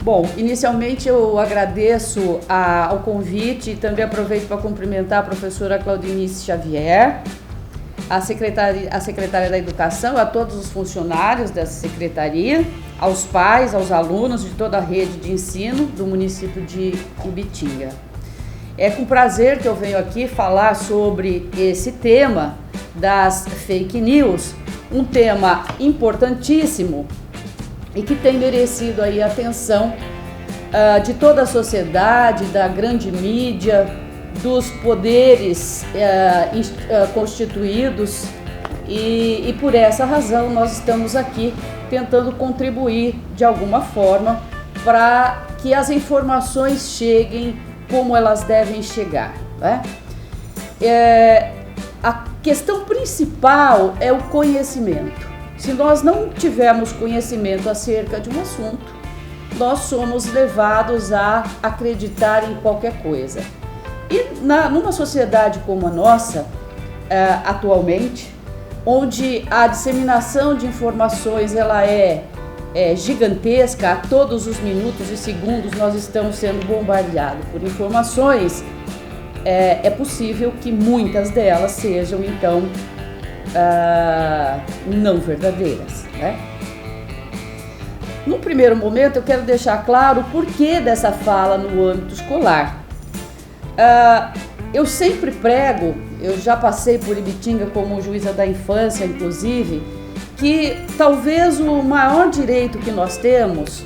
Bom, inicialmente eu agradeço ao convite e também aproveito para cumprimentar a professora Claudinice Xavier, a secretária da Educação, a todos os funcionários dessa secretaria, aos pais, aos alunos de toda a rede de ensino do município de Ibitinga. É com prazer que eu venho aqui falar sobre esse tema das fake news, um tema importantíssimo e que tem merecido aí a atenção de toda a sociedade, da grande mídia, dos poderes constituídos e por essa razão nós estamos aqui tentando contribuir de alguma forma para que as informações cheguem como elas devem chegar, né? A questão principal é o conhecimento. Se nós não tivermos conhecimento acerca de um assunto, nós somos levados a acreditar em qualquer coisa. E numa sociedade como a nossa, atualmente, onde a disseminação de informações ela é gigantesca, a todos os minutos e segundos nós estamos sendo bombardeados por informações, é possível que muitas delas sejam, então, não verdadeiras, né? No primeiro momento, eu quero deixar claro o porquê dessa fala no âmbito escolar. Eu sempre prego, eu já passei por Ibitinga como juíza da infância, inclusive, que talvez o maior direito que nós temos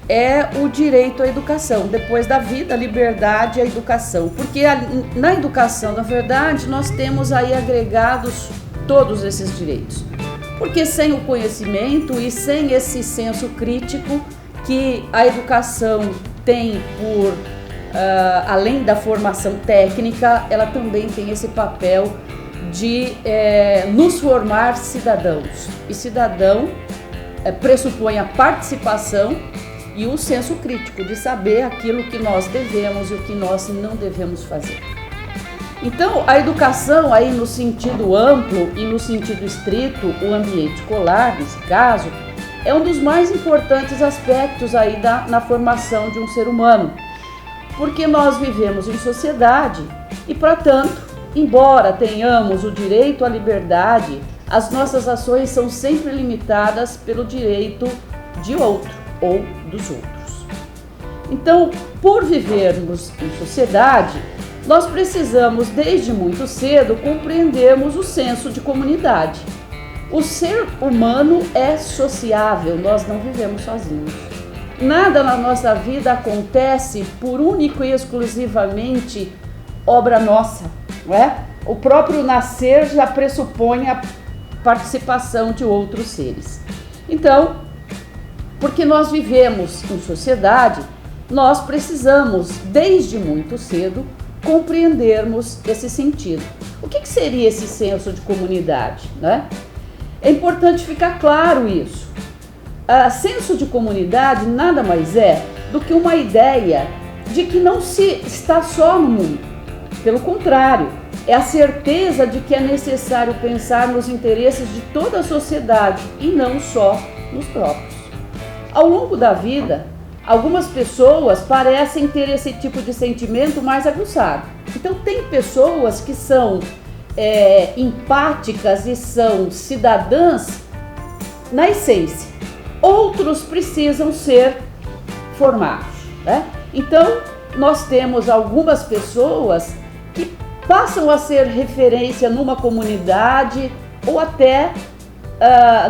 é o direito à educação, depois da vida, a liberdade e a educação. Porque na educação, na verdade, nós temos aí agregados todos esses direitos. Porque sem o conhecimento e sem esse senso crítico que a educação tem além da formação técnica, ela também tem esse papel de nos formar cidadãos. E cidadão pressupõe a participação e o senso crítico de saber aquilo que nós devemos e o que nós não devemos fazer. Então, a educação aí no sentido amplo e no sentido estrito, o ambiente escolar, nesse caso, é um dos mais importantes aspectos aí na formação de um ser humano. Porque nós vivemos em sociedade e, portanto, embora tenhamos o direito à liberdade, as nossas ações são sempre limitadas pelo direito de outro ou dos outros. Então, por vivermos em sociedade, nós precisamos, desde muito cedo, compreendermos o senso de comunidade. O ser humano é sociável, nós não vivemos sozinhos. Nada na nossa vida acontece por único e exclusivamente obra nossa, não é? O próprio nascer já pressupõe a participação de outros seres. Então, porque nós vivemos em sociedade, nós precisamos, desde muito cedo, compreendermos esse sentido. O que seria esse senso de comunidade, né? É importante ficar claro isso. Senso de comunidade nada mais é do que uma ideia de que não se está só no mundo. Pelo contrário, é a certeza de que é necessário pensar nos interesses de toda a sociedade e não só nos próprios. Ao longo da vida, algumas pessoas parecem ter esse tipo de sentimento mais aguçado. Então, tem pessoas que são empáticas e são cidadãs na essência. Outros precisam ser formados, né? Então, nós temos algumas pessoas que passam a ser referência numa comunidade ou até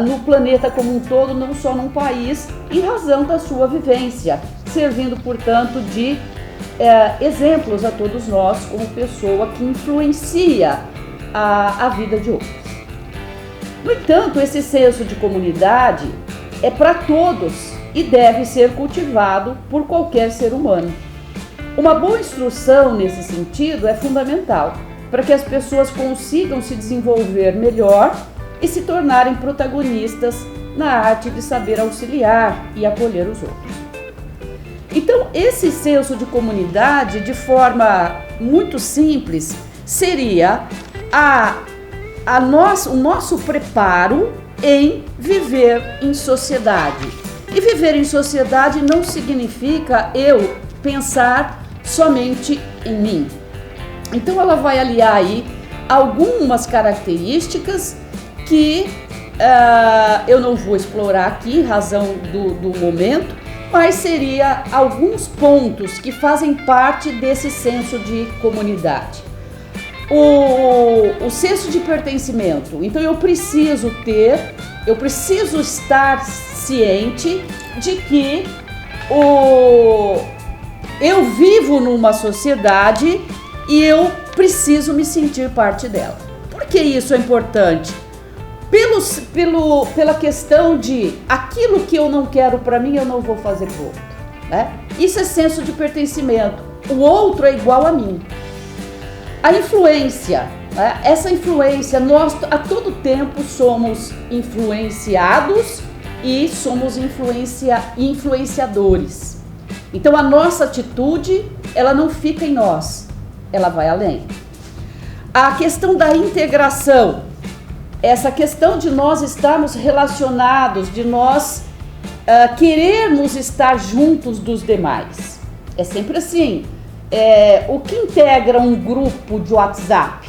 no planeta como um todo, não só num país, em razão da sua vivência, servindo, portanto, de exemplos a todos nós como pessoa que influencia a vida de outros. No entanto, esse senso de comunidade é para todos e deve ser cultivado por qualquer ser humano. Uma boa instrução nesse sentido é fundamental para que as pessoas consigam se desenvolver melhor e se tornarem protagonistas na arte de saber auxiliar e acolher os outros. Então, esse senso de comunidade, de forma muito simples, seria o nosso preparo em viver em sociedade. E viver em sociedade não significa eu pensar somente em mim. Então ela vai aliar aí algumas características que eu não vou explorar aqui em razão do momento, mas seria alguns pontos que fazem parte desse senso de comunidade. O senso de pertencimento. Então eu preciso estar ciente de que eu vivo numa sociedade e eu preciso me sentir parte dela. Por que isso é importante? Pela questão de aquilo que eu não quero para mim, eu não vou fazer para o outro, né? Isso é senso de pertencimento. O outro é igual a mim. A influência, né? Essa influência, nós a todo tempo somos influenciados e somos influenciadores. Então a nossa atitude, ela não fica em nós, ela vai além. A questão da integração, essa questão de nós estarmos relacionados, de nós querermos estar juntos dos demais. É sempre assim. O que integra um grupo de WhatsApp?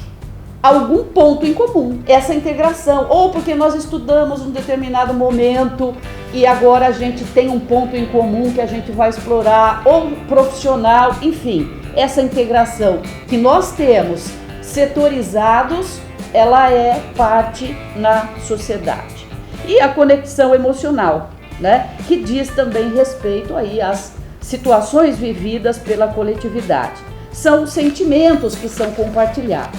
Algum ponto em comum, essa integração. Ou porque nós estudamos um determinado momento e agora a gente tem um ponto em comum que a gente vai explorar, ou profissional, enfim. Essa integração que nós temos setorizados, ela é parte na sociedade. E a conexão emocional, né? Que diz também respeito aí às situações vividas pela coletividade. São sentimentos que são compartilhados.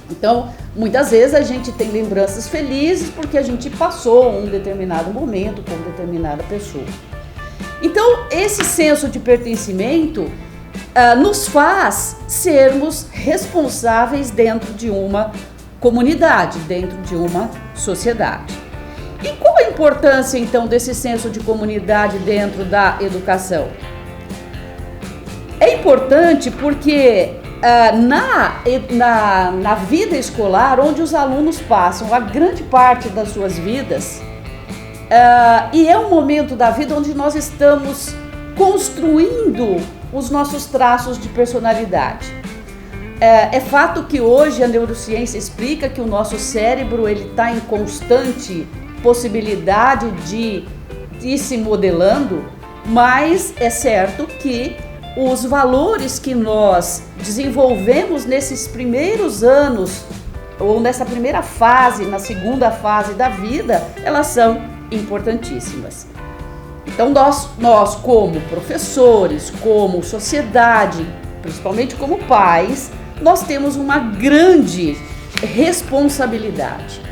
Então, muitas vezes a gente tem lembranças felizes porque a gente passou um determinado momento com determinada pessoa. Então, esse senso de pertencimento nos faz sermos responsáveis dentro de uma comunidade, dentro de uma sociedade. E qual a importância, então, desse senso de comunidade dentro da educação? É importante porque na vida escolar, onde os alunos passam a grande parte das suas vidas, e é um momento da vida onde nós estamos construindo os nossos traços de personalidade. É fato que hoje a neurociência explica que o nosso cérebro está em constante possibilidade de ir se modelando, mas é certo que os valores que nós desenvolvemos nesses primeiros anos, ou nessa primeira fase, na segunda fase da vida, elas são importantíssimas. Então nós como professores, como sociedade, principalmente como pais, nós temos uma grande responsabilidade.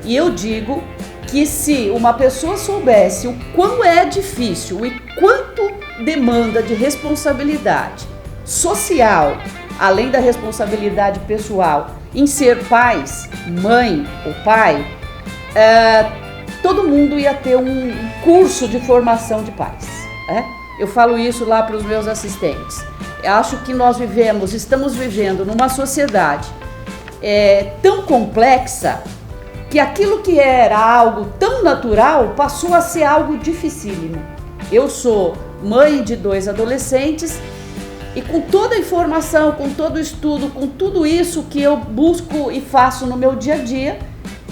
E eu digo que se uma pessoa soubesse o quão é difícil e quanto demanda de responsabilidade social, além da responsabilidade pessoal, em ser pais, mãe ou pai, todo mundo ia ter um curso de formação de pais. Eu falo isso lá para os meus assistentes. Eu acho que estamos vivendo numa sociedade tão complexa que aquilo que era algo tão natural passou a ser algo dificílimo. Eu sou mãe de 2 adolescentes e com toda a informação, com todo o estudo, com tudo isso que eu busco e faço no meu dia a dia,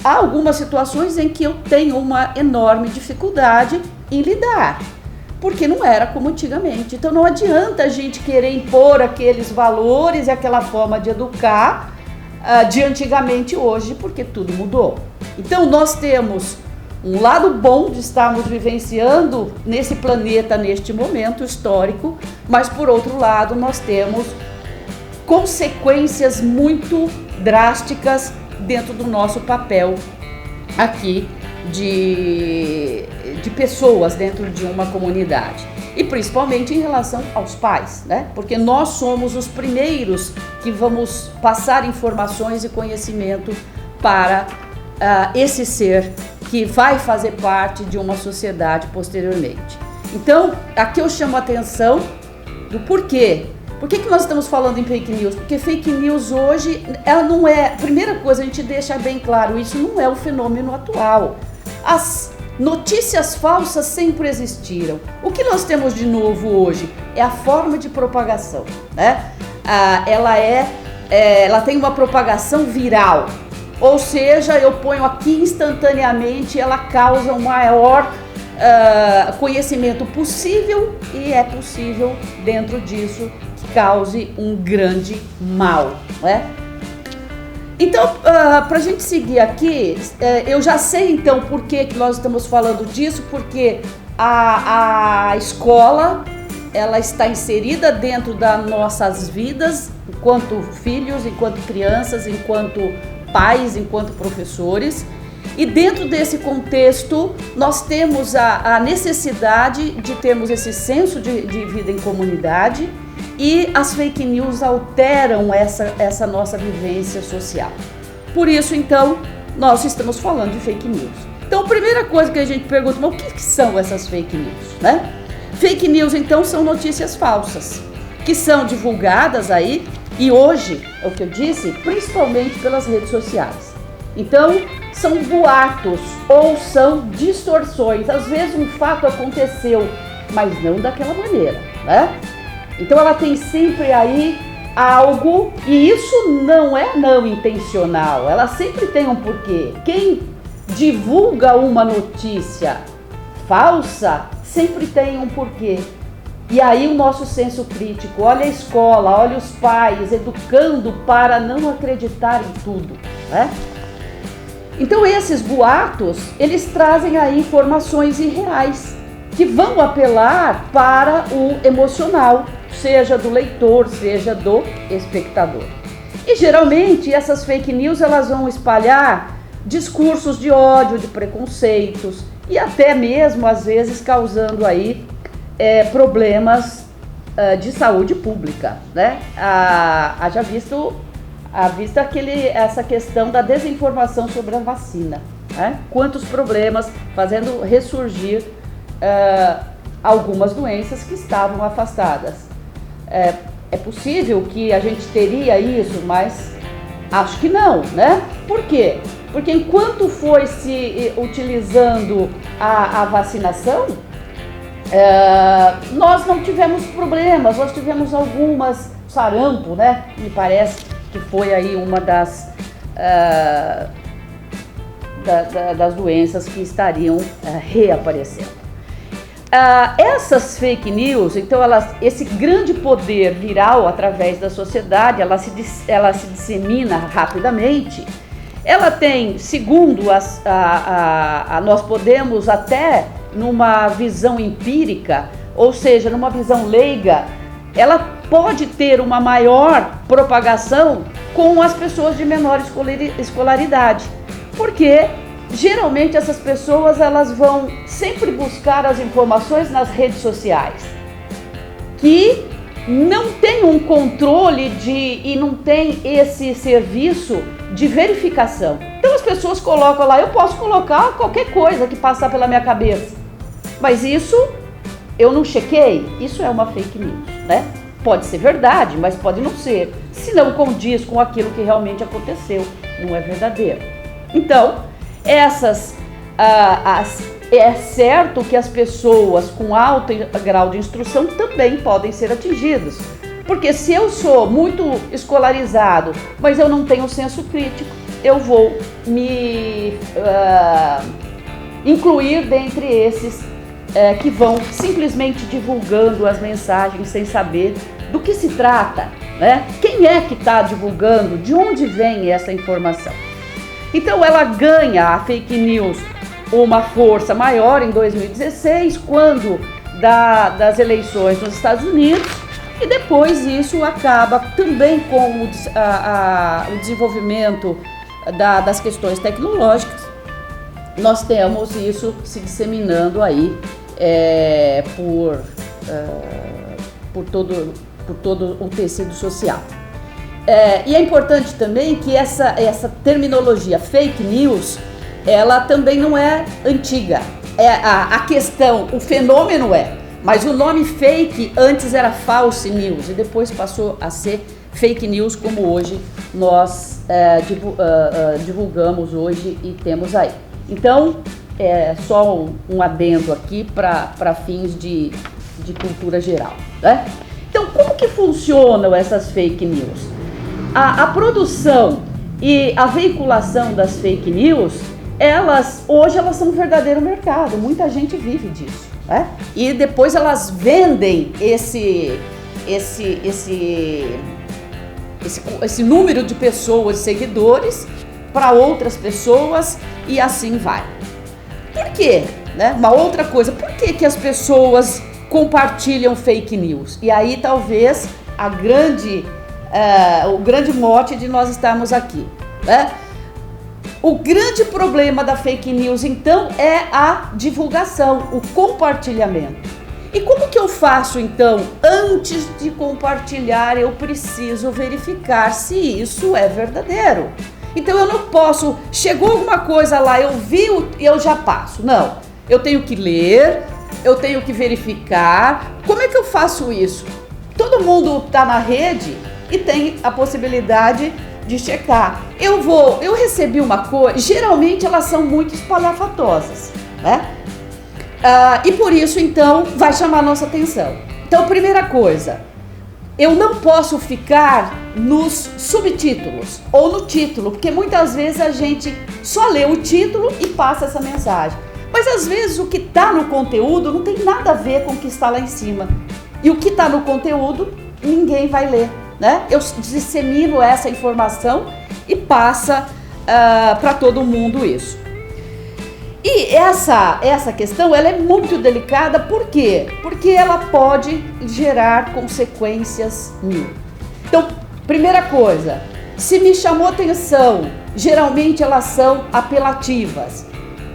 há algumas situações em que eu tenho uma enorme dificuldade em lidar, porque não era como antigamente. Então não adianta a gente querer impor aqueles valores e aquela forma de educar de antigamente hoje, porque tudo mudou. Então nós temos um lado bom de estarmos vivenciando nesse planeta, neste momento histórico, mas por outro lado nós temos consequências muito drásticas dentro do nosso papel aqui de pessoas dentro de uma comunidade. E principalmente em relação aos pais, né? Porque nós somos os primeiros que vamos passar informações e conhecimento para esse ser que vai fazer parte de uma sociedade posteriormente. Então, aqui eu chamo a atenção do porquê. Por que nós estamos falando em fake news? Porque fake news hoje, ela não é... Primeira coisa, a gente deixa bem claro, isso não é o fenômeno atual. Notícias falsas sempre existiram. O que nós temos de novo hoje é a forma de propagação, né? Ela tem uma propagação viral, ou seja, eu ponho aqui instantaneamente, ela causa o maior conhecimento possível e é possível dentro disso que cause um grande mal, né? Então, para a gente seguir aqui, eu já sei então por que nós estamos falando disso, porque a escola, ela está inserida dentro das nossas vidas, enquanto filhos, enquanto crianças, enquanto pais, enquanto professores, e dentro desse contexto nós temos a necessidade de termos esse senso de vida em comunidade, e as fake news alteram essa nossa vivência social. Por isso, então, nós estamos falando de fake news. Então, a primeira coisa que a gente pergunta, mas o que são essas fake news, né? Fake news, então, são notícias falsas, que são divulgadas aí, e hoje, é o que eu disse, principalmente pelas redes sociais. Então, são boatos ou são distorções. Às vezes um fato aconteceu, mas não daquela maneira, né? Então ela tem sempre aí algo, e isso não é não intencional, ela sempre tem um porquê. Quem divulga uma notícia falsa sempre tem um porquê. E aí o nosso senso crítico, olha a escola, olha os pais educando para não acreditar em tudo, né? Então esses boatos, eles trazem aí informações irreais, que vão apelar para o emocional, seja do leitor, seja do espectador. E geralmente essas fake news, elas vão espalhar discursos de ódio, de preconceitos, e até mesmo às vezes causando aí problemas de saúde pública, né? Haja visto essa questão da desinformação sobre a vacina, né? Quantos problemas, fazendo ressurgir algumas doenças que estavam afastadas. É possível que a gente teria isso, mas acho que não, né? Por quê? Porque enquanto foi se utilizando a vacinação, nós não tivemos problemas, nós tivemos algumas, sarampo, né? Me parece que foi aí uma das doenças que estariam reaparecendo. Essas fake news, então esse grande poder viral através da sociedade, ela se dissemina rapidamente. Ela tem, segundo nós podemos até numa visão empírica, ou seja, numa visão leiga, ela pode ter uma maior propagação com as pessoas de menor escolaridade, porque geralmente essas pessoas, elas vão sempre buscar as informações nas redes sociais, que não tem um controle e não tem esse serviço de verificação. Então as pessoas colocam lá, eu posso colocar qualquer coisa que passar pela minha cabeça, mas isso eu não chequei, isso é uma fake news, né? Pode ser verdade, mas pode não ser, se não condiz com aquilo que realmente aconteceu, não é verdadeiro. Então, é certo que as pessoas com alto grau de instrução também podem ser atingidas, porque se eu sou muito escolarizado, mas eu não tenho senso crítico, eu vou me incluir dentre esses que vão simplesmente divulgando as mensagens sem saber do que se trata, né? Quem é que está divulgando, de onde vem essa informação? Então ela ganha, a fake news, uma força maior em 2016, quando das eleições nos Estados Unidos, e depois isso acaba também com o desenvolvimento das questões tecnológicas. Nós temos isso se disseminando aí por todo o tecido social. E é importante também que essa terminologia fake news, ela também não é antiga. A questão, o fenômeno mas o nome fake antes era false news e depois passou a ser fake news, como hoje nós divulgamos hoje e temos aí. Então, é só um adendo aqui para fins de cultura geral, né? Então, como que funcionam essas fake news? A produção e a veiculação das fake news, hoje elas são um verdadeiro mercado, muita gente vive disso, né? E depois elas vendem esse número de pessoas, seguidores, para outras pessoas e assim vai. Por quê? Né? Uma outra coisa, por que as pessoas compartilham fake news? E aí talvez o grande mote de nós estarmos aqui, né? O grande problema da fake news, então, é a divulgação, o compartilhamento. E como que eu faço, então? Antes de compartilhar, eu preciso verificar se isso é verdadeiro. Então eu não posso, chegou alguma coisa lá, eu vi e eu já passo. Não, eu tenho que ler, eu tenho que verificar. Como é que eu faço isso? Todo mundo está na rede e tem a possibilidade de checar. Eu recebi uma coisa, geralmente elas são muito espalhafatosas, né? E por isso, então, vai chamar a nossa atenção. Então, primeira coisa, eu não posso ficar nos subtítulos ou no título, porque muitas vezes a gente só lê o título e passa essa mensagem. Mas às vezes o que está no conteúdo não tem nada a ver com o que está lá em cima. E o que está no conteúdo, ninguém vai ler, né? Eu dissemino essa informação e passa para todo mundo isso. E essa questão, ela é muito delicada, por quê? Porque ela pode gerar consequências mil. Então, primeira coisa, se me chamou atenção, geralmente elas são apelativas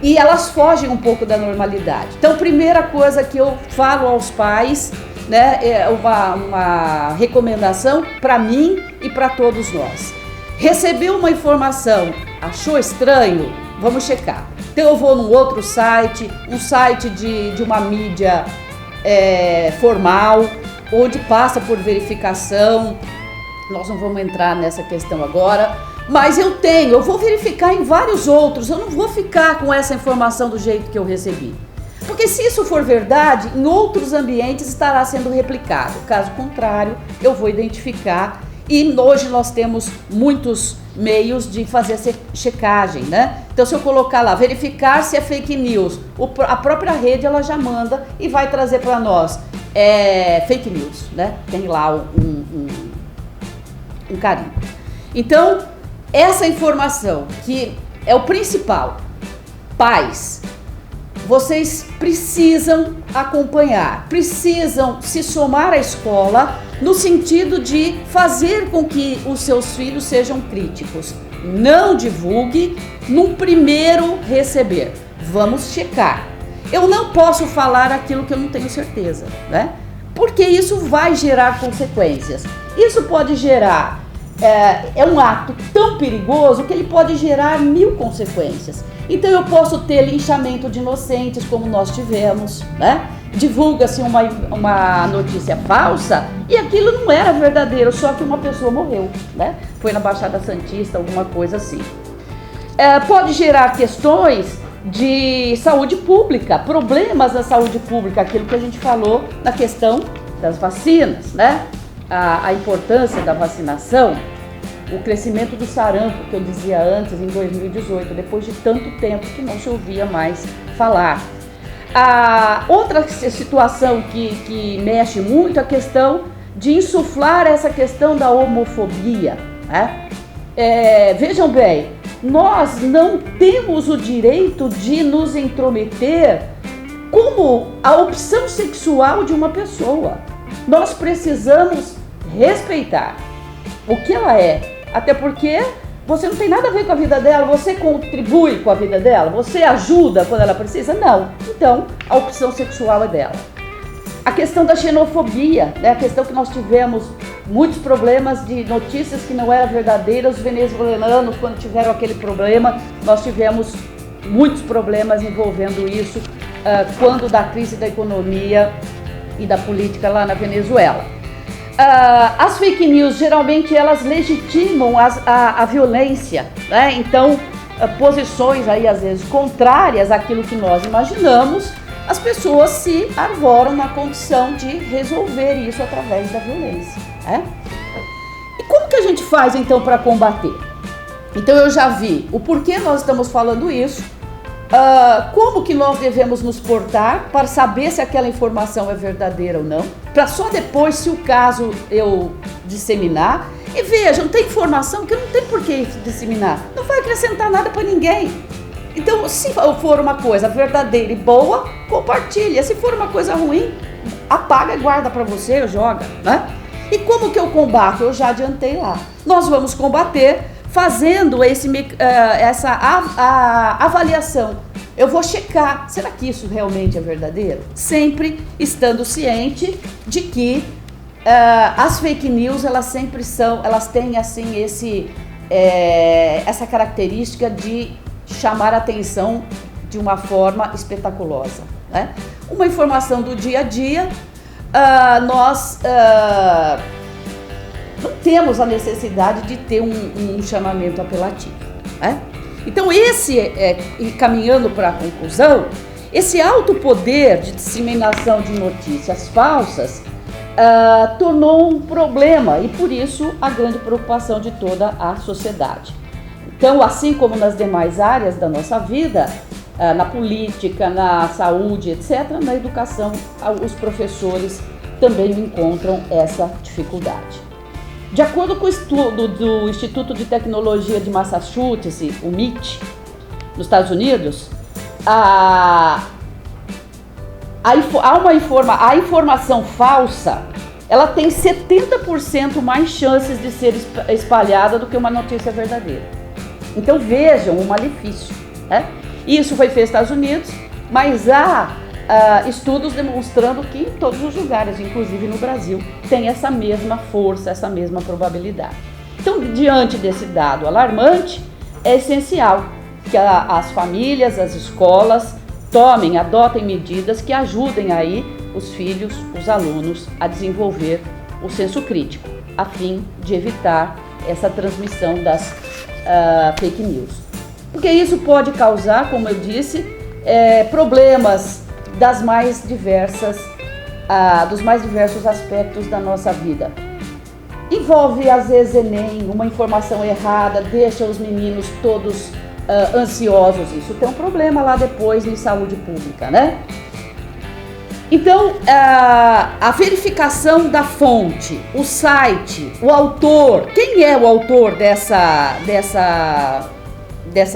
e elas fogem um pouco da normalidade. Então, primeira coisa que eu falo aos pais, né, é uma recomendação para mim e para todos nós. Recebeu uma informação, achou estranho? Vamos checar. Então eu vou num outro site, um site de uma mídia formal, onde passa por verificação. Nós não vamos entrar nessa questão agora, mas eu vou verificar em vários outros, eu não vou ficar com essa informação do jeito que eu recebi. Porque se isso for verdade, em outros ambientes estará sendo replicado. Caso contrário, eu vou identificar. E hoje nós temos muitos meios de fazer essa checagem, né? Então, se eu colocar lá, verificar se é fake news, a própria rede ela já manda e vai trazer para nós fake news, né? Tem lá um carimbo. Então, essa informação que é o principal, pais, vocês precisam acompanhar, precisam se somar à escola no sentido de fazer com que os seus filhos sejam críticos. Não divulgue num primeiro receber. Vamos checar. Eu não posso falar aquilo que eu não tenho certeza, né? Porque isso vai gerar consequências. Isso pode gerar, é um ato tão perigoso que ele pode gerar 1000 consequências. Então eu posso ter linchamento de inocentes, como nós tivemos, né? Divulga-se uma notícia falsa e aquilo não era verdadeiro, só que uma pessoa morreu, né? Foi na Baixada Santista, alguma coisa assim. Pode gerar questões de saúde pública, problemas na saúde pública, aquilo que a gente falou na questão das vacinas, né? A importância da vacinação, o crescimento do sarampo, que eu dizia antes, em 2018, depois de tanto tempo que não se ouvia mais falar. A outra situação que mexe muito é a questão de insuflar essa questão da homofobia, né? Vejam bem, nós não temos o direito de nos intrometer como a opção sexual de uma pessoa. Nós precisamos respeitar o que ela é, até porque você não tem nada a ver com a vida dela, você contribui com a vida dela, você ajuda quando ela precisa? Não. Então, a opção sexual é dela. A questão da xenofobia, né? A questão que nós tivemos muitos problemas de notícias que não eram verdadeiras, os venezuelanos, quando tiveram aquele problema, nós tivemos muitos problemas envolvendo isso, quando da crise da economia e da política lá na Venezuela. As fake news, geralmente, elas legitimam a violência, né? Então, posições aí às vezes contrárias àquilo que nós imaginamos, as pessoas se arvoram na condição de resolver isso através da violência, né? E como que a gente faz então para combater? Então eu já vi o porquê nós estamos falando isso, como que nós devemos nos portar para saber se aquela informação é verdadeira ou não, para só depois, se o caso eu disseminar. E vejam, tem informação que não tem por que disseminar, não vai acrescentar nada para ninguém. Então, se for uma coisa verdadeira e boa, compartilha. Se for uma coisa ruim, apaga e guarda para você, joga, né? E como que eu combato? Eu já adiantei lá. Nós vamos combater fazendo essa avaliação. Eu vou checar, será que isso realmente é verdadeiro? Sempre estando ciente de que as fake news, elas têm assim essa característica de chamar a atenção de uma forma espetaculosa, né? Uma informação do dia a dia, nós não temos a necessidade de ter um chamamento apelativo, né? Então caminhando para a conclusão, esse alto poder de disseminação de notícias falsas tornou um problema e por isso a grande preocupação de toda a sociedade. Então, assim como nas demais áreas da nossa vida, na política, na saúde, etc., na educação, os professores também encontram essa dificuldade. De acordo com o estudo do Instituto de Tecnologia de Massachusetts, o MIT, nos Estados Unidos, a informação falsa, ela tem 70% mais chances de ser espalhada do que uma notícia verdadeira. Então vejam o malefício, né? Isso foi feito nos Estados Unidos, mas há estudos demonstrando que em todos os lugares, inclusive no Brasil, tem essa mesma força, essa mesma probabilidade. Então, diante desse dado alarmante, é essencial que as famílias, as escolas adotem medidas que ajudem aí os filhos, os alunos a desenvolver o senso crítico, a fim de evitar essa transmissão das fake news. Porque isso pode causar, como eu disse, problemas dos mais diversos aspectos da nossa vida. Envolve, às vezes, Enem, uma informação errada, deixa os meninos todos ansiosos. Isso tem um problema lá depois em saúde pública, né? Então, a verificação da fonte, o site, o autor, quem é o autor dessa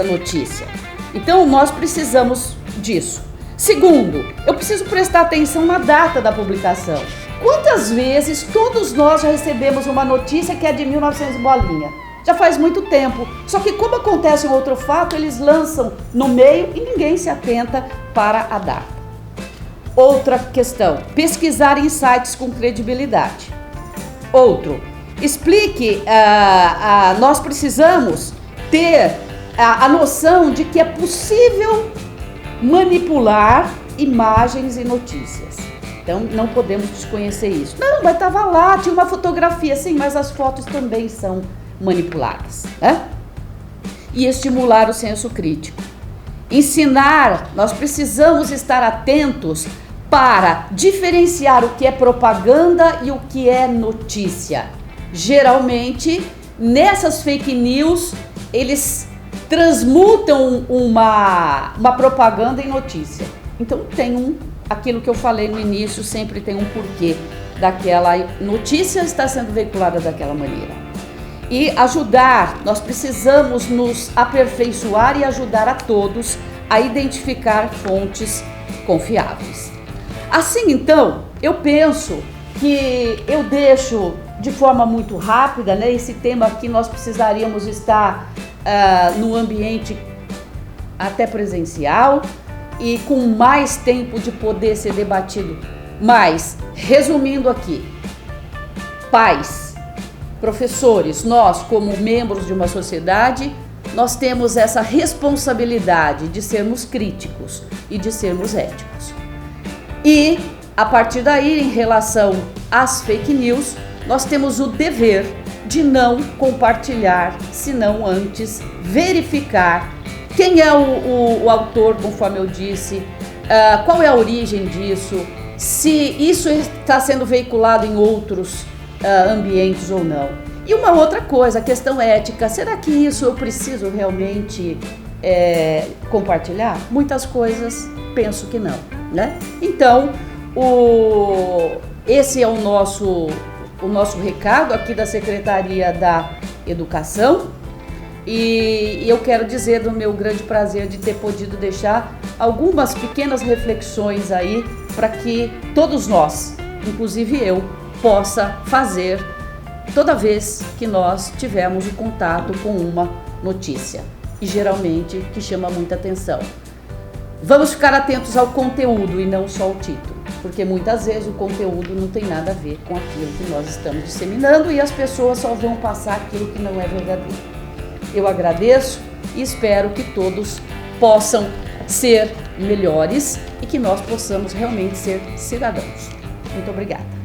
notícia? Então, nós precisamos disso. Segundo, eu preciso prestar atenção na data da publicação. Quantas vezes todos nós já recebemos uma notícia que é de 1900 bolinha? Já faz muito tempo. Só que como acontece um outro fato, eles lançam no meio e ninguém se atenta para a data. Outra questão, pesquisar em sites com credibilidade. Outro, explique, nós precisamos ter a noção de que é possível manipular imagens e notícias. Então, não podemos desconhecer isso. Não, mas estava lá, tinha uma fotografia, sim, mas as fotos também são manipuladas, né? E estimular o senso crítico. Ensinar, nós precisamos estar atentos para diferenciar o que é propaganda e o que é notícia. Geralmente, nessas fake news, eles transmutam uma propaganda em notícia. Então, aquilo que eu falei no início, sempre tem um porquê daquela notícia estar sendo veiculada daquela maneira. E nós precisamos nos aperfeiçoar e ajudar a todos a identificar fontes confiáveis. Assim, então, eu penso que eu deixo de forma muito rápida, né, esse tema aqui nós precisaríamos estar no ambiente até presencial e com mais tempo de poder ser debatido. Mas, resumindo aqui, pais, professores, nós como membros de uma sociedade, nós temos essa responsabilidade de sermos críticos e de sermos éticos. E, a partir daí, em relação às fake news, nós temos o dever de não compartilhar, senão antes verificar Quem é o autor, conforme eu disse? Qual é a origem disso? Se isso está sendo veiculado em outros ambientes ou não. E uma outra coisa, a questão ética, será que isso eu preciso realmente compartilhar? Muitas coisas penso que não, né? Então, esse é o nosso recado aqui da Secretaria da Educação, e eu quero dizer do meu grande prazer de ter podido deixar algumas pequenas reflexões aí para que todos nós, inclusive eu, possa fazer toda vez que nós tivermos o contato com uma notícia, e geralmente que chama muita atenção. Vamos ficar atentos ao conteúdo e não só ao título, porque muitas vezes o conteúdo não tem nada a ver com aquilo que nós estamos disseminando e as pessoas só vão passar aquilo que não é verdadeiro. Eu agradeço e espero que todos possam ser melhores e que nós possamos realmente ser cidadãos. Muito obrigada.